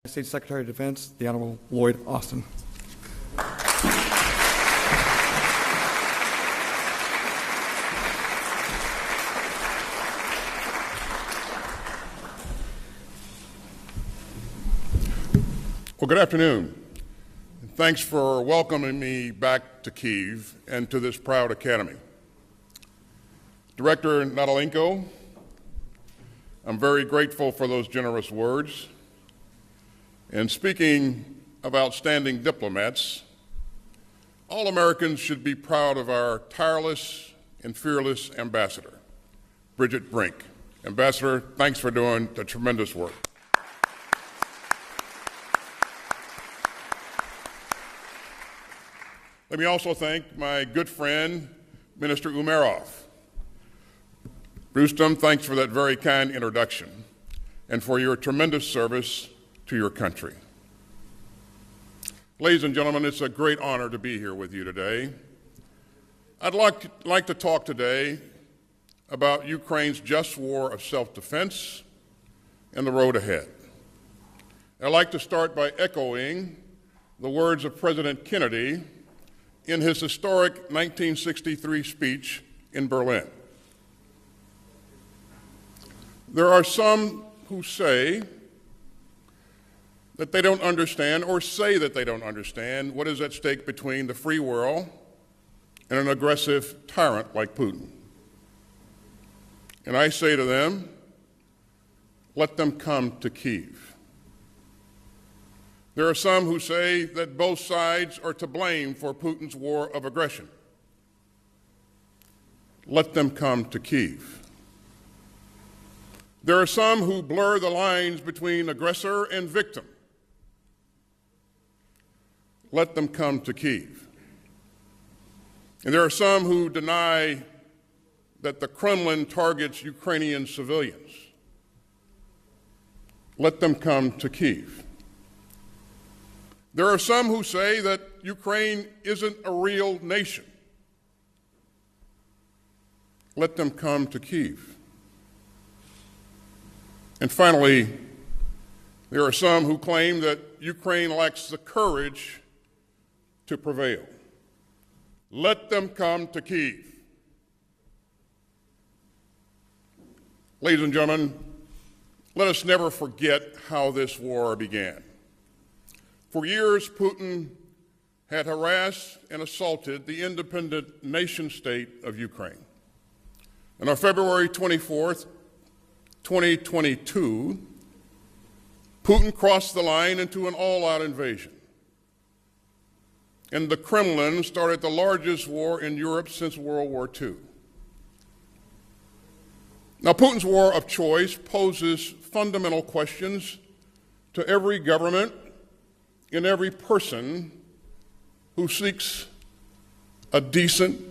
States Secretary of Defense, the Honorable Lloyd Austin. Well, good afternoon. Thanks for welcoming me back to Kyiv and to this proud academy. Director Udovenko, I'm very grateful for those generous words. And speaking of outstanding diplomats, all Americans should be proud of our tireless and fearless ambassador, Bridget Brink. Ambassador, thanks for doing the tremendous work. Let me also thank my good friend, Minister Umerov. Rustam, thanks for that very kind introduction and for your tremendous service to your country. Ladies and gentlemen, it's a great honor to be here with you today. I'd like to talk today about Ukraine's just war of self-defense and the road ahead. I'd like to start by echoing the words of President Kennedy in his historic 1963 speech in Berlin. There are some who say that they don't understand or say that they don't understand what is at stake between the free world and an aggressive tyrant like Putin. And I say to them, let them come to Kyiv. There are some who say that both sides are to blame for Putin's war of aggression. Let them come to Kyiv. There are some who blur the lines between aggressor and victim. Let them come to Kyiv. And there are some who deny that the Kremlin targets Ukrainian civilians. Let them come to Kyiv. There are some who say that Ukraine isn't a real nation. Let them come to Kyiv. And finally, there are some who claim that Ukraine lacks the courage to prevail. Let them come to Kyiv. Ladies and gentlemen, let us never forget how this war began. For years, Putin had harassed and assaulted the independent nation-state of Ukraine. And on February 24th, 2022, Putin crossed the line into an all-out invasion. And the Kremlin started the largest war in Europe since World War II. Now, Putin's war of choice poses fundamental questions to every government and every person who seeks a decent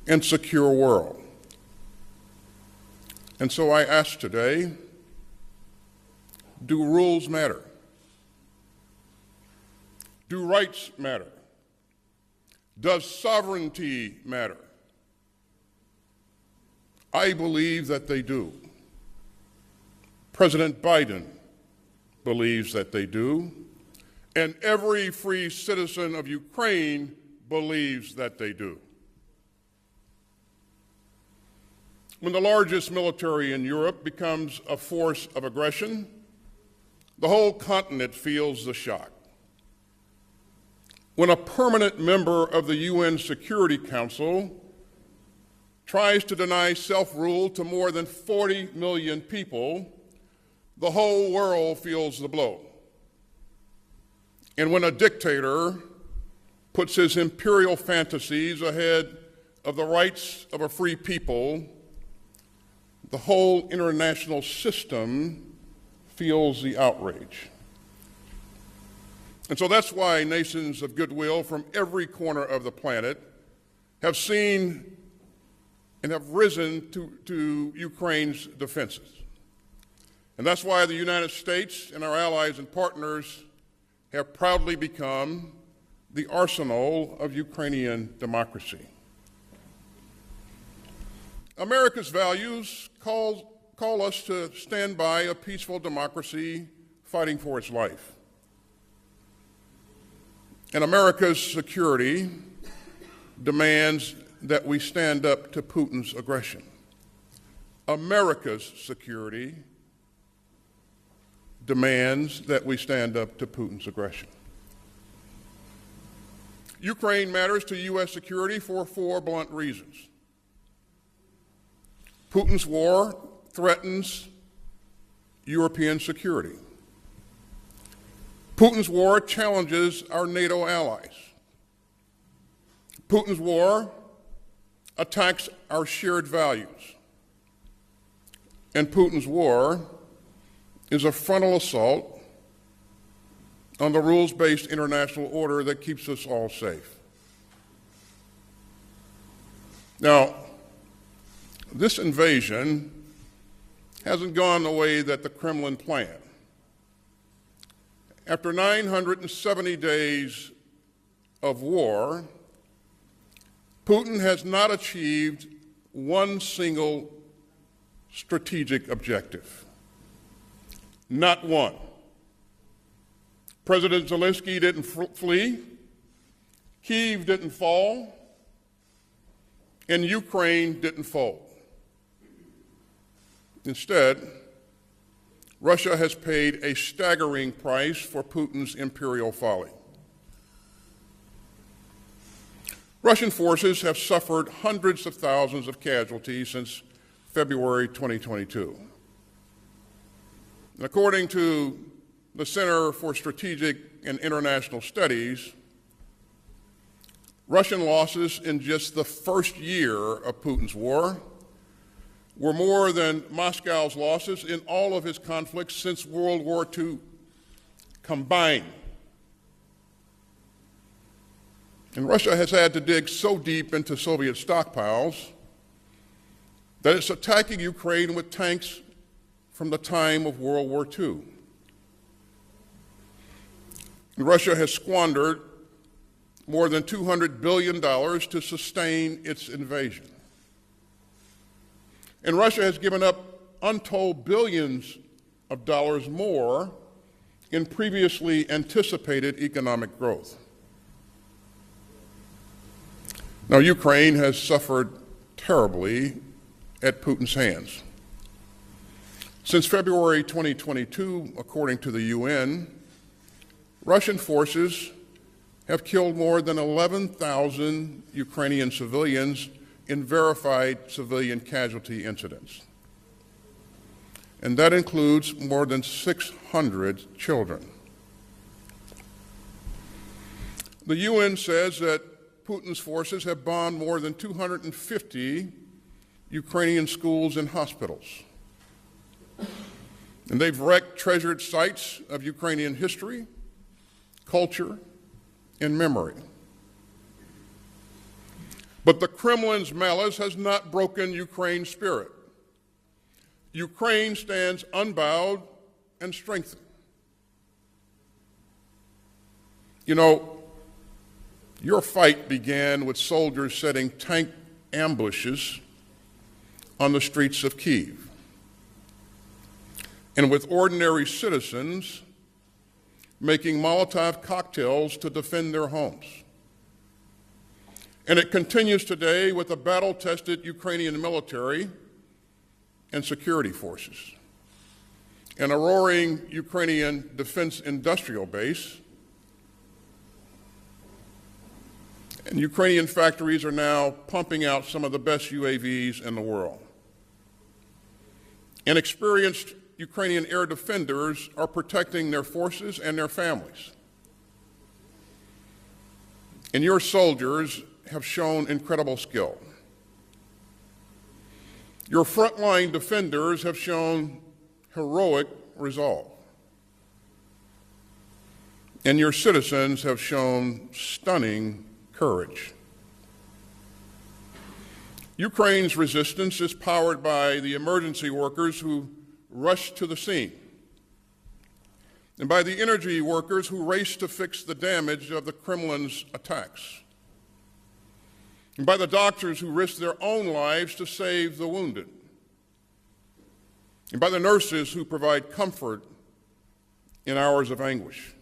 and secure world. And so I ask today, do rules matter? Do rights matter? Does sovereignty matter? I believe that they do. President Biden believes that they do, and every free citizen of Ukraine believes that they do. When the largest military in Europe becomes a force of aggression, the whole continent feels the shock. When a permanent member of the UN Security Council tries to deny self-rule to more than 40 million people, the whole world feels the blow. And when a dictator puts his imperial fantasies ahead of the rights of a free people, the whole international system feels the outrage. And so that's why nations of goodwill from every corner of the planet have seen and have risen to Ukraine's defenses. And that's why the United States and our allies and partners have proudly become the arsenal of Ukrainian democracy. America's values call us to stand by a peaceful democracy fighting for its life. And America's security demands that we stand up to Putin's aggression. America's security demands that we stand up to Putin's aggression. Ukraine matters to U.S. security for 4 blunt reasons. Putin's war threatens European security. Putin's war challenges our NATO allies. Putin's war attacks our shared values. And Putin's war is a frontal assault on the rules-based international order that keeps us all safe. Now, this invasion hasn't gone the way that the Kremlin planned. After 970 days of war, Putin has not achieved one single strategic objective. Not one. President Zelensky didn't flee, Kyiv didn't fall, and Ukraine didn't fold. Instead, Russia has paid a staggering price for Putin's imperial folly. Russian forces have suffered hundreds of thousands of casualties since February 2022. And according to the Center for Strategic and International Studies, Russian losses in just the first year of Putin's war were more than Moscow's losses in all of his conflicts since World War II combined. And Russia has had to dig so deep into Soviet stockpiles that it's attacking Ukraine with tanks from the time of World War II. And Russia has squandered more than $200 billion to sustain its invasion. And Russia has given up untold billions of dollars more in previously anticipated economic growth. Now, Ukraine has suffered terribly at Putin's hands. Since February 2022, according to the UN, Russian forces have killed more than 11,000 Ukrainian civilians in verified civilian casualty incidents. And that includes more than 600 children. The UN says that Putin's forces have bombed more than 250 Ukrainian schools and hospitals. And they've wrecked treasured sites of Ukrainian history, culture, and memory. But the Kremlin's malice has not broken Ukraine's spirit. Ukraine stands unbowed and strengthened. You know, your fight began with soldiers setting tank ambushes on the streets of Kyiv, and with ordinary citizens making Molotov cocktails to defend their homes. And it continues today with a battle-tested Ukrainian military and security forces, and a roaring Ukrainian defense industrial base. And Ukrainian factories are now pumping out some of the best UAVs in the world. And experienced Ukrainian air defenders are protecting their forces and their families. And your soldiers have shown incredible skill. Your frontline defenders have shown heroic resolve. And your citizens have shown stunning courage. Ukraine's resistance is powered by the emergency workers who rushed to the scene, and by the energy workers who raced to fix the damage of the Kremlin's attacks, and by the doctors who risked their own lives to save the wounded, and by the nurses who provide comfort in hours of anguish.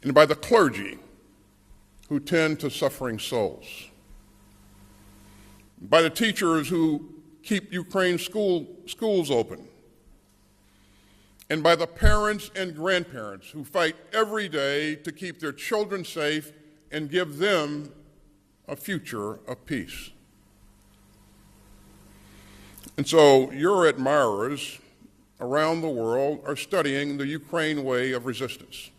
and by the clergy who tend to suffering souls, by the teachers who keep Ukraine's schools open, and by the parents and grandparents who fight every day to keep their children safe and give them a future of peace. And so your admirers around the world are studying the Ukraine way of resistance.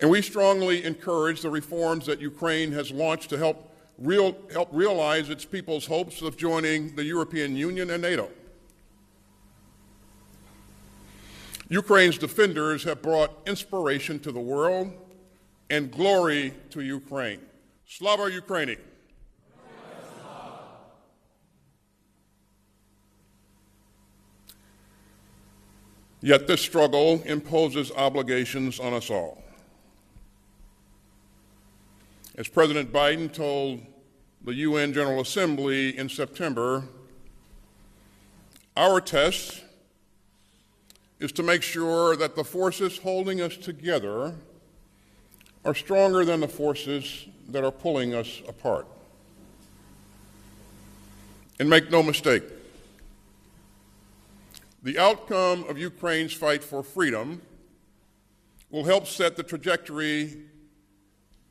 And we strongly encourage the reforms that Ukraine has launched to help realize its people's hopes of joining the European Union and NATO. Ukraine's defenders have brought inspiration to the world and glory to Ukraine. Slava Ukraini! Yet this struggle imposes obligations on us all. As President Biden told the UN General Assembly in September, our test is to make sure that the forces holding us together are stronger than the forces that are pulling us apart. And make no mistake, the outcome of Ukraine's fight for freedom will help set the trajectory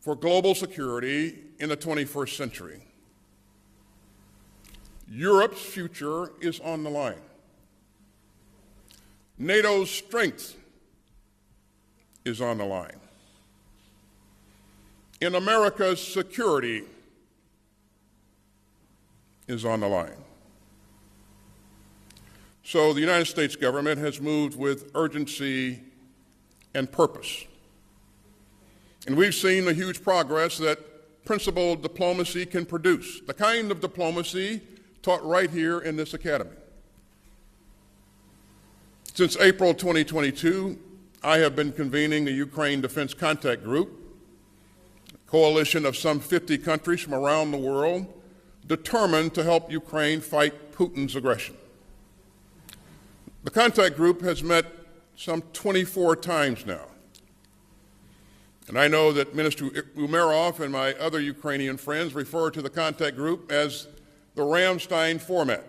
for global security in the 21st century. Europe's future is on the line. NATO's strength is on the line. And America's security is on the line. So the United States government has moved with urgency and purpose. And we've seen the huge progress that principled diplomacy can produce, the kind of diplomacy taught right here in this academy. Since April 2022, I have been convening the Ukraine Defense Contact Group, a coalition of some 50 countries from around the world determined to help Ukraine fight Putin's aggression. The contact group has met some 24 times now. And I know that Minister Umerov and my other Ukrainian friends refer to the contact group as the Ramstein format,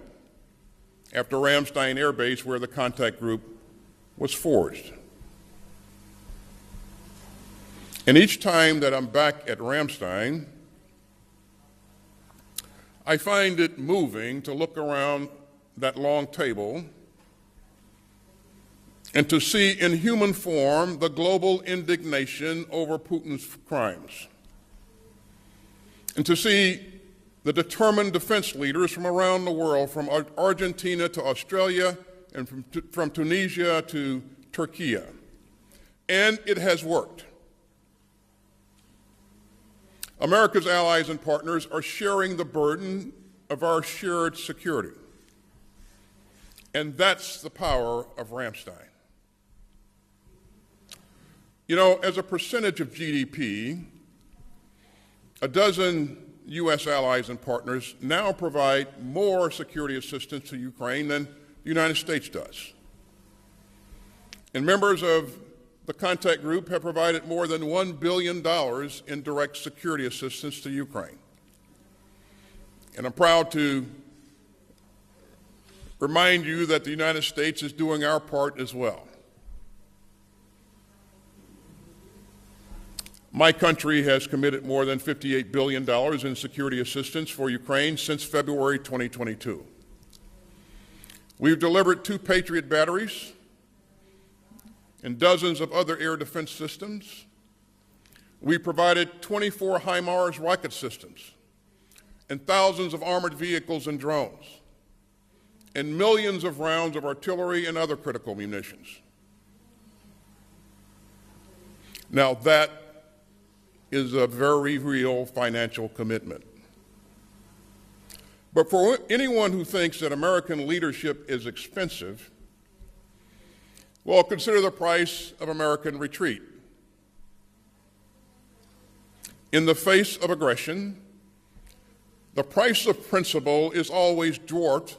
after Ramstein Air Base, where the contact group was forged. And each time that I'm back at Ramstein, I find it moving to look around that long table and to see in human form the global indignation over Putin's crimes, and to see the determined defense leaders from around the world, from Argentina to Australia and from Tunisia to Turkey. And it has worked. America's allies and partners are sharing the burden of our shared security. And that's the power of Ramstein. You know, as a percentage of GDP, a dozen U.S. allies and partners now provide more security assistance to Ukraine than the United States does. And members of the contact group have provided more than $1 billion in direct security assistance to Ukraine. And I'm proud to remind you that the United States is doing our part as well. My country has committed more than $58 billion in security assistance for Ukraine since February 2022. We've delivered 2 Patriot batteries and dozens of other air defense systems. We provided 24 HIMARS rocket systems and thousands of armored vehicles and drones, and millions of rounds of artillery and other critical munitions. Now that is a very real financial commitment. But for anyone who thinks that American leadership is expensive, well, consider the price of American retreat. In the face of aggression, the price of principle is always dwarfed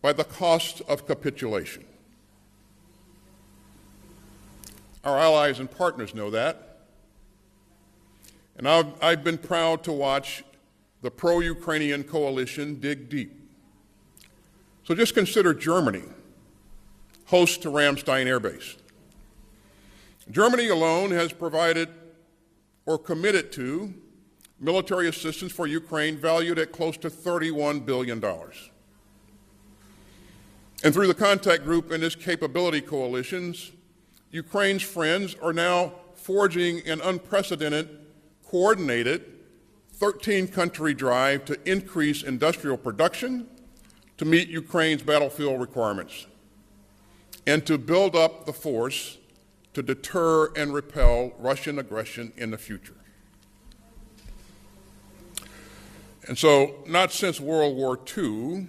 by the cost of capitulation. Our allies and partners know that. And I've been proud to watch the pro-Ukrainian coalition dig deep. So just consider Germany, host to Ramstein Air Base. Germany alone has provided or committed to military assistance for Ukraine valued at close to $31 billion. And through the contact group and its capability coalitions, Ukraine's friends are now forging an unprecedented, coordinated, 13-country drive to increase industrial production to meet Ukraine's battlefield requirements and to build up the force to deter and repel Russian aggression in the future. And so, not since World War II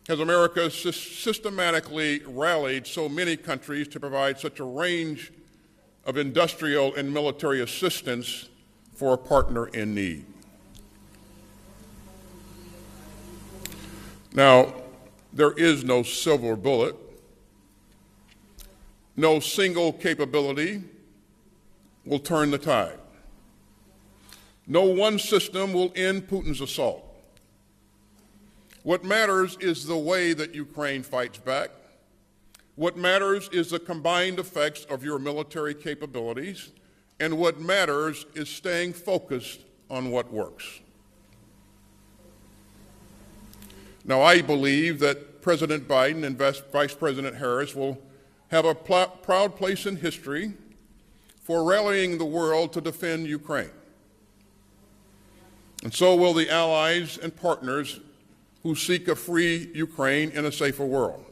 has America systematically rallied so many countries to provide such a range of industrial and military assistance for a partner in need. Now, there is no silver bullet. No single capability will turn the tide. No one system will end Putin's assault. What matters is the way that Ukraine fights back. What matters is the combined effects of your military capabilities, and what matters is staying focused on what works. Now, I believe that President Biden and Vice President Harris will have a proud place in history for rallying the world to defend Ukraine. And so will the allies and partners who seek a free Ukraine in a safer world.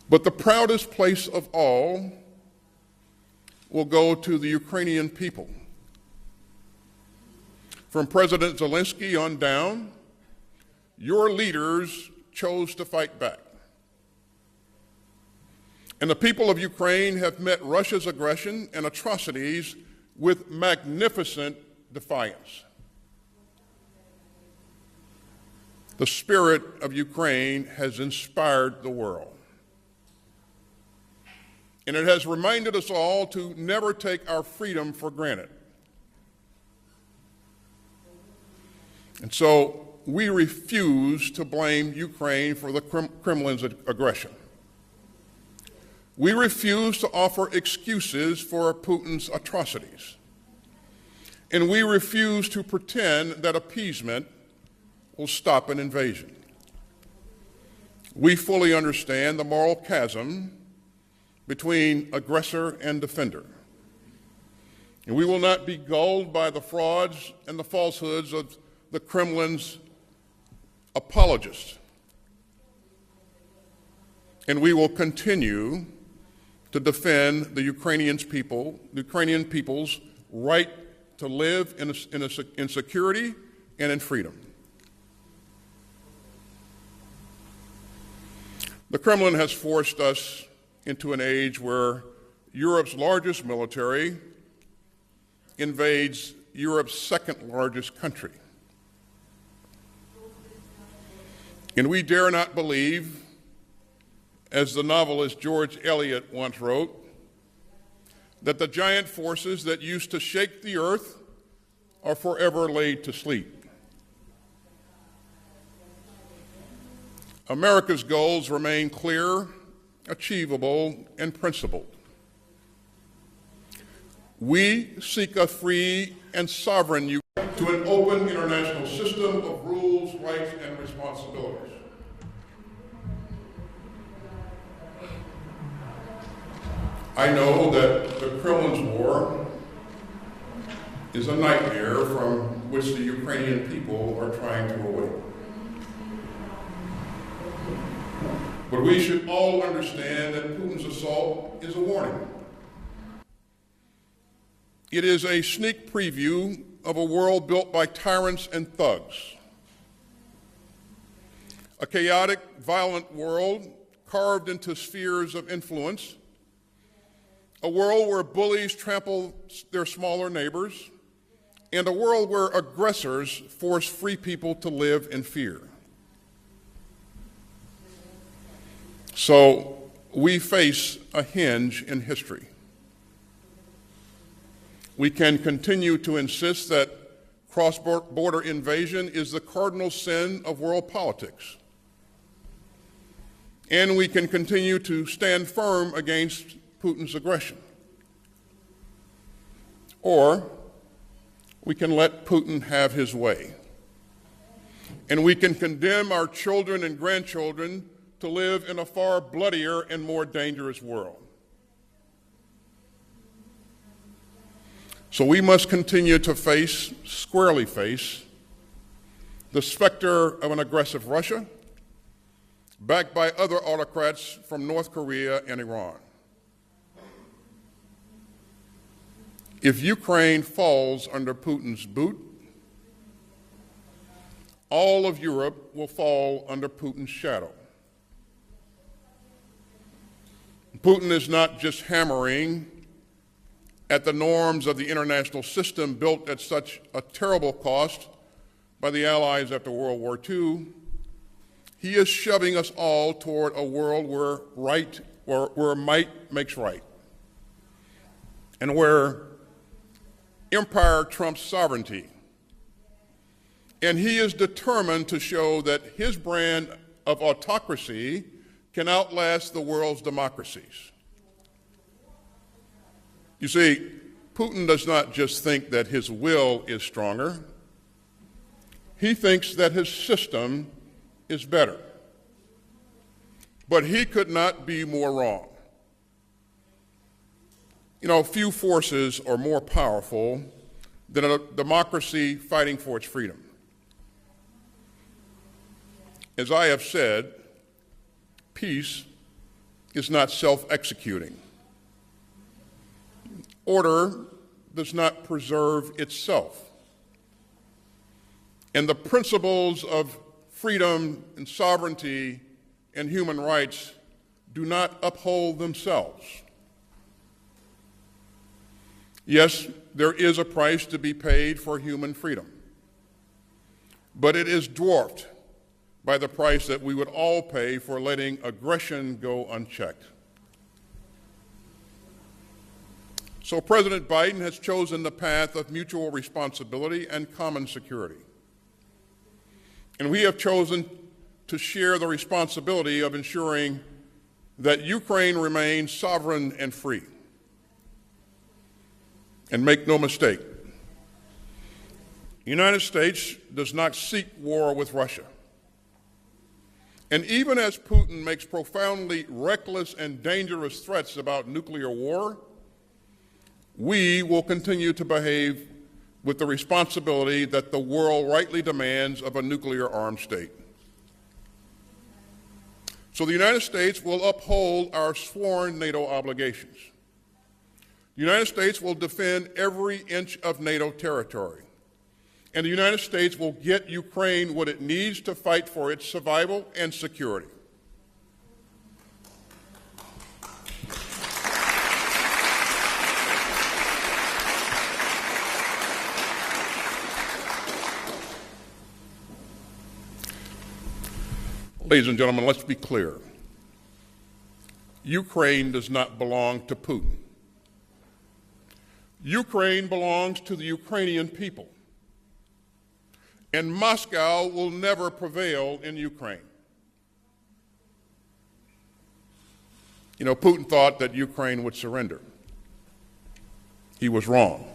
But the proudest place of all will go to the Ukrainian people. From President Zelensky on down, your leaders chose to fight back. And the people of Ukraine have met Russia's aggression and atrocities with magnificent defiance. The spirit of Ukraine has inspired the world. And it has reminded us all to never take our freedom for granted. And so we refuse to blame Ukraine for the Kremlin's aggression. We refuse to offer excuses for Putin's atrocities. And we refuse to pretend that appeasement will stop an invasion. We fully understand the moral chasm between aggressor and defender. And we will not be gulled by the frauds and the falsehoods of the Kremlin's apologists. And we will continue to defend the Ukrainian people's right to live in security and in freedom. The Kremlin has forced us into an age where Europe's largest military invades Europe's second largest country. And we dare not believe, as the novelist George Eliot once wrote, that the giant forces that used to shake the earth are forever laid to sleep. America's goals remain clear, achievable, and principled. We seek a free and sovereign Ukraine to an open international system of rules, rights, and responsibilities. I know that the Kremlin's war is a nightmare from which the Ukrainian people are trying to awake. But we should all understand that Putin's assault is a warning. It is a sneak preview of a world built by tyrants and thugs. A chaotic, violent world carved into spheres of influence. A world where bullies trample their smaller neighbors. And a world where aggressors force free people to live in fear. So we face a hinge in history. We can continue to insist that cross-border invasion is the cardinal sin of world politics. And we can continue to stand firm against Putin's aggression. Or we can let Putin have his way. And we can condemn our children and grandchildren to live in a far bloodier and more dangerous world. So we must continue to squarely face, the specter of an aggressive Russia, backed by other autocrats from North Korea and Iran. If Ukraine falls under Putin's boot, all of Europe will fall under Putin's shadow. Putin is not just hammering at the norms of the international system built at such a terrible cost by the Allies after World War II. He is shoving us all toward a world where might makes right, and where empire trumps sovereignty. And he is determined to show that his brand of autocracy can outlast the world's democracies. You see, Putin does not just think that his will is stronger. He thinks that his system is better. But he could not be more wrong. You know, few forces are more powerful than a democracy fighting for its freedom. As I have said, peace is not self-executing. Order does not preserve itself. And the principles of freedom and sovereignty and human rights do not uphold themselves. Yes, there is a price to be paid for human freedom, but it is dwarfed by the price that we would all pay for letting aggression go unchecked. So President Biden has chosen the path of mutual responsibility and common security. And we have chosen to share the responsibility of ensuring that Ukraine remains sovereign and free. And make no mistake, the United States does not seek war with Russia. And even as Putin makes profoundly reckless and dangerous threats about nuclear war, we will continue to behave with the responsibility that the world rightly demands of a nuclear-armed state. So the United States will uphold our sworn NATO obligations. The United States will defend every inch of NATO territory. And the United States will get Ukraine what it needs to fight for its survival and security. Ladies and gentlemen, let's be clear. Ukraine does not belong to Putin. Ukraine belongs to the Ukrainian people. And Moscow will never prevail in Ukraine. You know, Putin thought that Ukraine would surrender. He was wrong.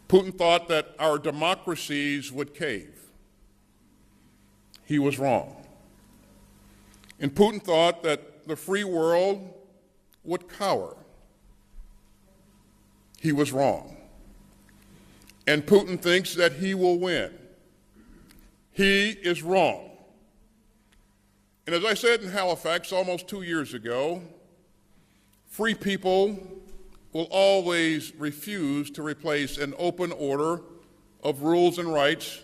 Putin thought that our democracies would cave. He was wrong. And Putin thought that the free world would cower. He was wrong. And Putin thinks that he will win. He is wrong. And as I said in Halifax almost 2 years ago, free people will always refuse to replace an open order of rules and rights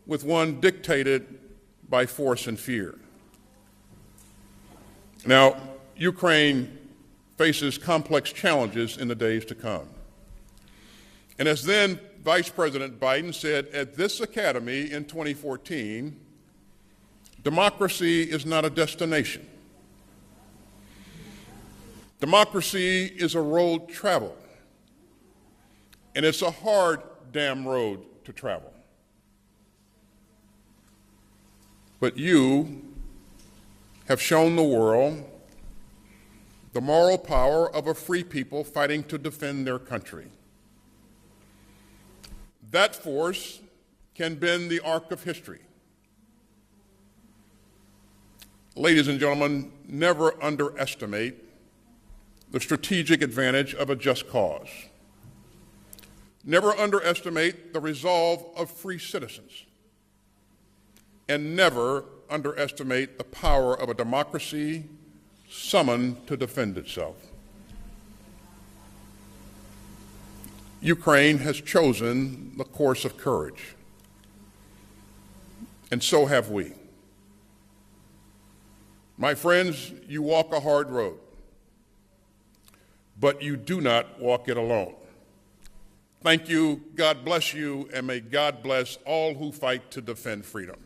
with one dictated by force and fear. Now, Ukraine faces complex challenges in the days to come. And as then Vice President Biden said at this academy in 2014, democracy is not a destination. Democracy is a road traveled, and it's a hard damn road to travel. But you have shown the world the moral power of a free people fighting to defend their country. That force can bend the arc of history. Ladies and gentlemen, never underestimate the strategic advantage of a just cause. Never underestimate the resolve of free citizens. And never underestimate the power of a democracy summoned to defend itself. Ukraine has chosen the course of courage, and so have we. My friends, you walk a hard road, but you do not walk it alone. Thank you, God bless you, and may God bless all who fight to defend freedom.